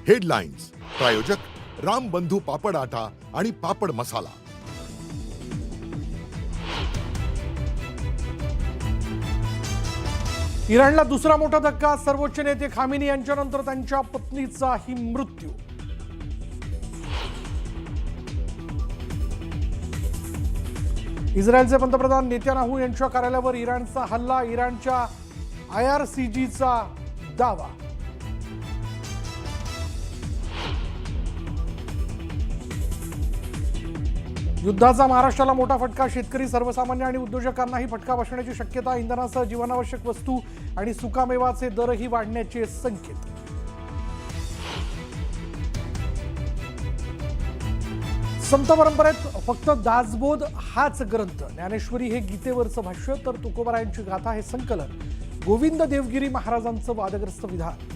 Headlines प्रायोजक राम बंधू पापड आटा आणि पापड मसाला। इराणला दुसरा मोठा धक्का। सर्वोच्च नेते खामेनी यांच्यानंतर त्यांच्या पत्नीचाही मृत्यू। इस्रायलचे पंतप्रधान नेत्यानाहू यांच्या कार्यालयावर इराणचा हल्ला। इराणच्या IRCGचा दावा। युद्धाचा महाराष्ट्राला मोठा फटका। शेतकरी, सर्वसामान्य आणि उद्योजकांनाही फटका बसण्याची शक्यता। इंधनासह जीवनावश्यक वस्तू आणि सुकामेवाचे दरही वाढण्याचे संकेत। संत परंपरेत फक्त दासबोध हाच ग्रंथ। ज्ञानेश्वरी हे गीतेवरचं भाष्य, तर तुकोबारायांची गाथा हे संकलन। गोविंद देवगिरी महाराजांचं वादग्रस्त विधान।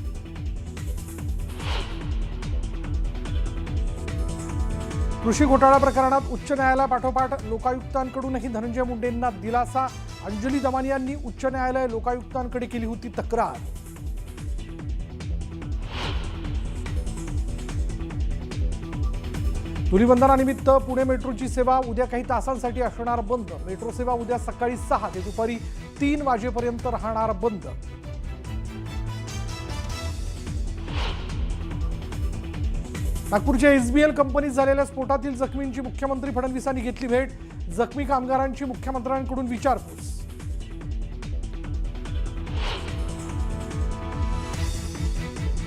कृषी घोटाळा प्रकरणात उच्च न्यायालयापाठोपाठ लोकायुक्तांकडूनही धनंजय मुंडेंना दिलासा। अंजली दमानियांनी उच्च न्यायालय लोकायुक्तांकडे केली होती तक्रार। धुलीवंदनानिमित्त पुणे मेट्रोची सेवा उद्या काही तासांसाठी असणार बंद। मेट्रो सेवा उद्या सकाळी 6 ते दुपारी 3 वाजेपर्यंत राहणार बंद। नागपूरच्या SBL कंपनीत झालेल्या स्फोटातील जखमींची मुख्यमंत्री फडणवीसांनी घेतली भेट। जखमी कामगारांची मुख्यमंत्र्यांकडून विचारपूस।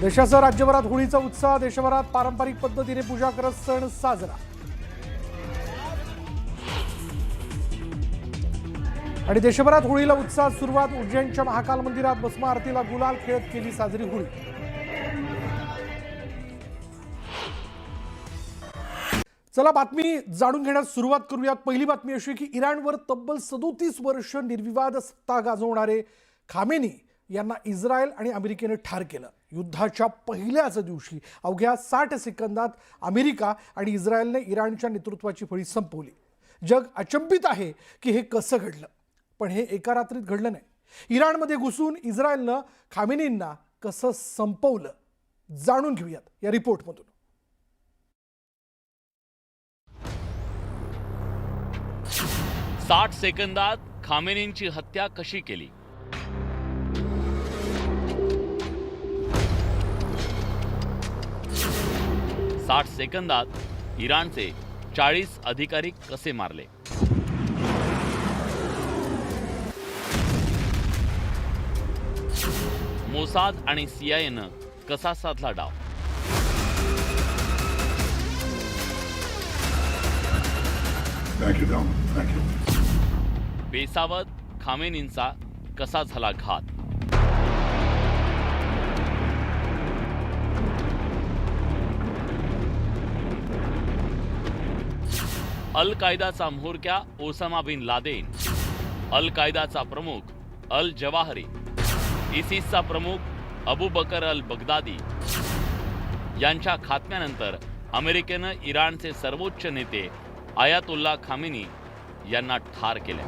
देशासह राज्यभरात होळीचा उत्साह। देशभरात पारंपरिक पद्धतीने पूजा करत सण साजरा। आणि देशभरात होळीला उत्साह सुरुवात। उज्जैनच्या महाकाल मंदिरात भस्म आरतीला गुलाल खेळत केली साजरी होळी। चला बातमी जाणून घेण्यास सुरुवात करूयात। पहिली बातमी अशी की इराणवर तब्बल 37 वर्ष निर्विवाद सत्ता गाजवणारे खामेनी यांना इस्रायल आणि अमेरिकेने ठार केलं। युद्धाच्या पहिल्याच दिवशी अवघ्या 60 सेकंदात अमेरिका आणि इस्रायलने इराणच्या नेतृत्वाची फळी संपवली। जग अचंबित आहे की हे कसं घडलं, पण हे एका रात्रीत घडलं नाही। इराणमध्ये घुसून इस्रायलनं खामेनींना कसं संपवलं जाणून घेऊयात या रिपोर्टमधून। 60 सेकंदात खामेनींची हत्या कशी केली? साठ सेकंदात इराणचे 40 अधिकारी कसे मारले? मोसाद आणि CIAनं कसा साधला डाव? बेसावत खामेनींचा कसा झाला घात? अल कायदाचा म्होरक्या ओसामा बिन लादेन, अल कायदाचा प्रमुख अल जवाहरी, इसिसचा प्रमुख अबू बकर अल बगदादी यांच्या खात्म्यानंतर अमेरिकेनं इराणचे सर्वोच्च नेते आयातुल्ला खामेनी यांना ठार केले।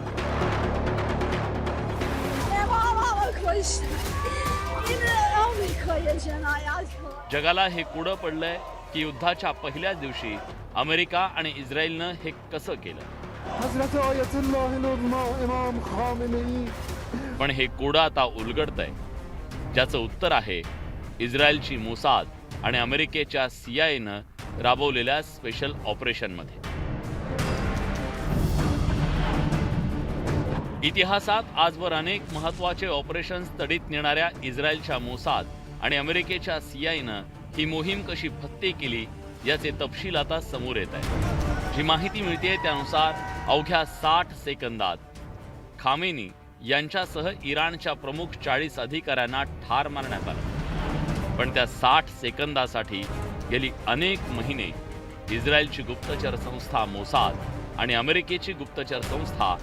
जगाला हे कुडं पडलंय की युद्धाच्या पहिल्याच दिवशी अमेरिका आणि इस्रायलनं हे कसं केलं? पण हे कोडं आता उलगडतंय, ज्याचं उत्तर आहे इस्रायलची मोसाद आणि अमेरिकेच्या CIAनं राबवलेल्या स्पेशल ऑपरेशनमध्ये। इतिहासात आजवर अनेक महत्त्वाचे ऑपरेशन्स तडीत नेणाऱ्या इस्रायलच्या मोसाद आणि अमेरिकेच्या CIAनं ही मोहीम कशी फत्ते केली याचे तपशील आता समोर येत आहे। जी माहिती मिळते त्यानुसार अवघ्या 60 सेकंदात खामेनी यांच्यासह इराणच्या प्रमुख 40 अधिकाऱ्यांना ठार मारण्यात आलं। पण त्या 60 सेकंदासाठी गेली अनेक महिने इस्रायलची गुप्तचर संस्था मोसाद आणि अमेरिकेची गुप्तचर संस्था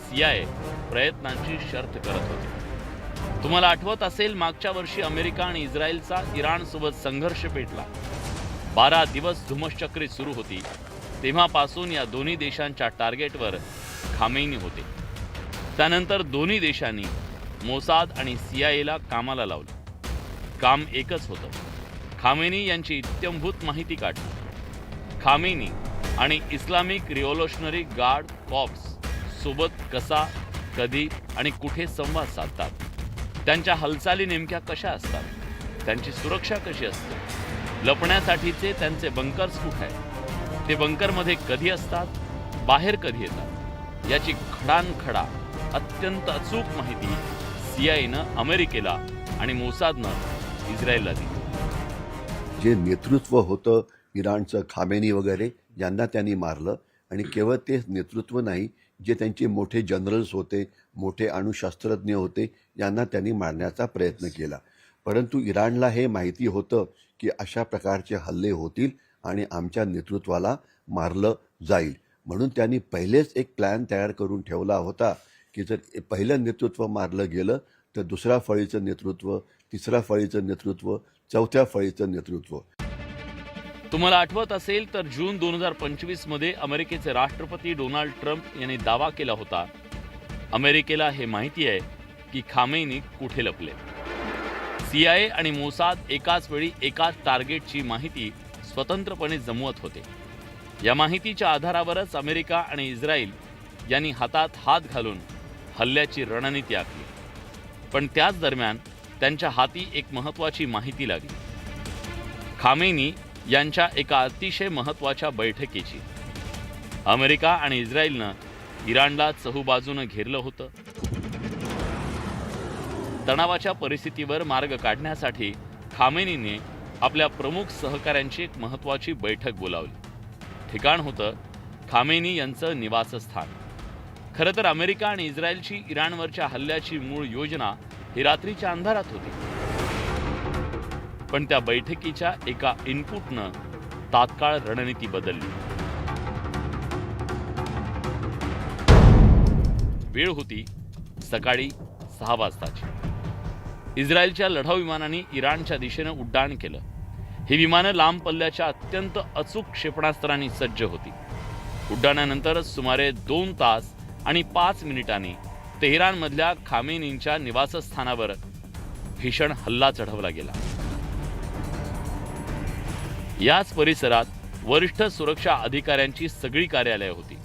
CIA प्रयत्नांची शर्त करत होते। तुम्हाला आठवत असेल, मागच्या वर्षी अमेरिका आणि इस्रायलचा इराणसोबत संघर्ष पेटला। 12 दिवस धुमश्चक्री सुरू होती। तेव्हापासून या दोन्ही देशांच्या टार्गेटवर खामेनी होते। त्यानंतर दोन्ही देशांनी मोसाद आणि CIAला कामाला लावलं। काम एकच होतं, खामेनी यांची इत्यंभूत माहिती काढली. खामेनी आणि इस्लामिक रिव्होल्युशनरी गार्ड कॉर्प्स सोबत कसा, कधी आणि कुठे संवाद साधतात, त्यांच्या हालचाली नेमक्या कशा असतात, त्यांची सुरक्षा कशी असते, लपण्यासाठीचे त्यांचे बंकर्स कुठे आहेत, ते बंकरमध्ये कधी असतात, बाहेर कधी येतात, याची खडानखडा अत्यंत अचूक माहिती CIAनं अमेरिकेला आणि मोसादनं इस्रायलला दिली. जे नेतृत्व होतं इराणचं, खामेनी वगैरे यांना त्यांनी मारलं. आणि केवळ ते नेतृत्व नाही, जे त्यांचे मोठे जनरल्स होते, मोठे अणुशास्त्रज्ञ होते, यांना त्यांनी मारण्याचा प्रयत्न केला. परंतु इराणला हे माहिती होतं की अशा प्रकारचे हल्ले होतील आणि आमच्या नेतृत्वाला मारलं जाईल. म्हणून त्यांनी पहिलेच एक प्लॅन तयार करून ठेवला होता की जर पहिलं नेतृत्व मारलं गेलं तर दुसऱ्या फळीचं नेतृत्व, तिसऱ्या फळीचं नेतृत्व, चौथ्या फळीचं नेतृत्व. तुम्हाला आठवत असेल तर जून 2025 मध्ये अमेरिकेचे राष्ट्रपती डोनाल्ड ट्रम्प यांनी दावा केला होता, अमेरिकेला हे माहिती आहे की खामेनी कुठे लपले. CIA आणि मोसाद एकाच वेळी एकाच टार्गेटची माहिती स्वतंत्रपणे जमवत होते. या माहितीच्या आधारावरच अमेरिका आणि इस्रायल यांनी हातात हात घालून हल्ल्याची रणनीती आखली. पण त्याच दरम्यान त्यांच्या हाती एक महत्त्वाची माहिती लागली, खामेनी यांच्या एका अतिशय महत्त्वाच्या बैठकीची. अमेरिका आणि इस्रायलनं इराणला चहूबाजूनं घेरलं होतं. तणावाच्या परिस्थितीवर मार्ग काढण्यासाठी खामेनीने आपल्या प्रमुख सहकाऱ्यांची एक महत्त्वाची बैठक बोलावली. ठिकाण होतं खामेनी यांचं निवासस्थान. खरं तर अमेरिका आणि इस्रायलची इराणवरच्या हल्ल्याची मूळ योजना ही रात्रीच्या अंधारात होती. पण त्या बैठकीच्या एका इनपुटनं तात्काळ रणनीती बदलली. वेळ होती सकाळी 6 वाजताची. इस्रायलच्या लढाऊ विमानांनी इराणच्या दिशेनं उड्डाण केलं. ही विमानं लांब पल्ल्याच्या अत्यंत अचूक क्षेपणास्त्रांनी सज्ज होती. उड्डाणानंतर सुमारे 2 तास आणि 5 मिनिटांनी तेहरानमधल्या खामेनींच्या निवासस्थानावर भीषण हल्ला चढवला गेला. याच परिसरात वरिष्ठ सुरक्षा अधिकाऱ्यांची सगळी कार्यालये होती.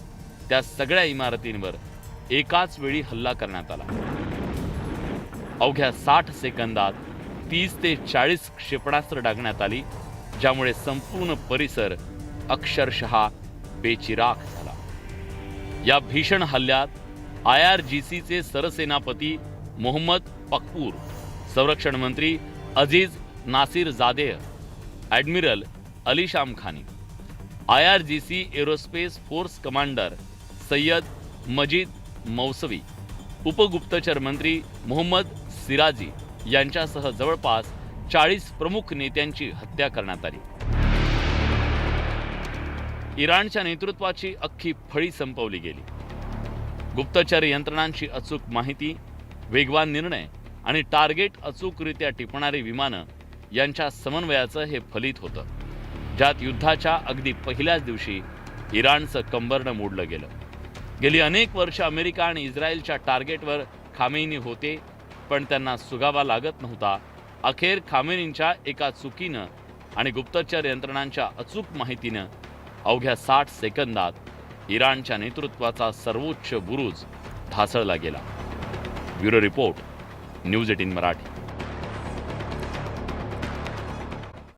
त्या सगळ्या इमारतींवर एकाच वेळी हल्ला करण्यात आला. अवघ्या 60 सेकंदात 30 ते 40 क्षेपणास्त्र डागण्यात आली, ज्यामुळे संपूर्ण परिसर अक्षरशः बेचिराख झाला. या भीषण हल्ल्यात IRGCचे सरसेनापती मोहम्मद पकपूर, संरक्षण मंत्री Aziz Nasirzadeh, admiral Ali Shamkhani, IRGC aerospace force commander Sayyid Majid Mousavi, उपगुप्तचर मंत्री मोहम्मद सिराजी यांच्यासह जवळपास 40 प्रमुख नेत्यांची हत्या करण्यात आली. इराणच्या नेतृत्वाची अख्खी फळी संपवली गेली. गुप्तचर यंत्रणांची अचूक माहिती, वेगवान निर्णय आणि टार्गेट अचूकरित्या टिपणारी विमानं यांच्या समन्वयाचं हे फलित होतं, ज्यात युद्धाच्या अगदी पहिल्याच दिवशी इराणचं कंबरडं मोडलं गेलं. गेली अनेक वर्ष अमेरिका आणि इस्रायलच्या टार्गेटवर खामेनी होते, पण त्यांना सुगावा लागत नव्हता. अखेर खामेनींच्या एका चुकीनं आणि गुप्तचर यंत्रणांच्या अचूक माहितीनं अवघ्या 60 सेकंदात इराणच्या नेतृत्वाचा सर्वोच्च बुरुज ढासळला गेला. Bureau report, news 18 Marathi.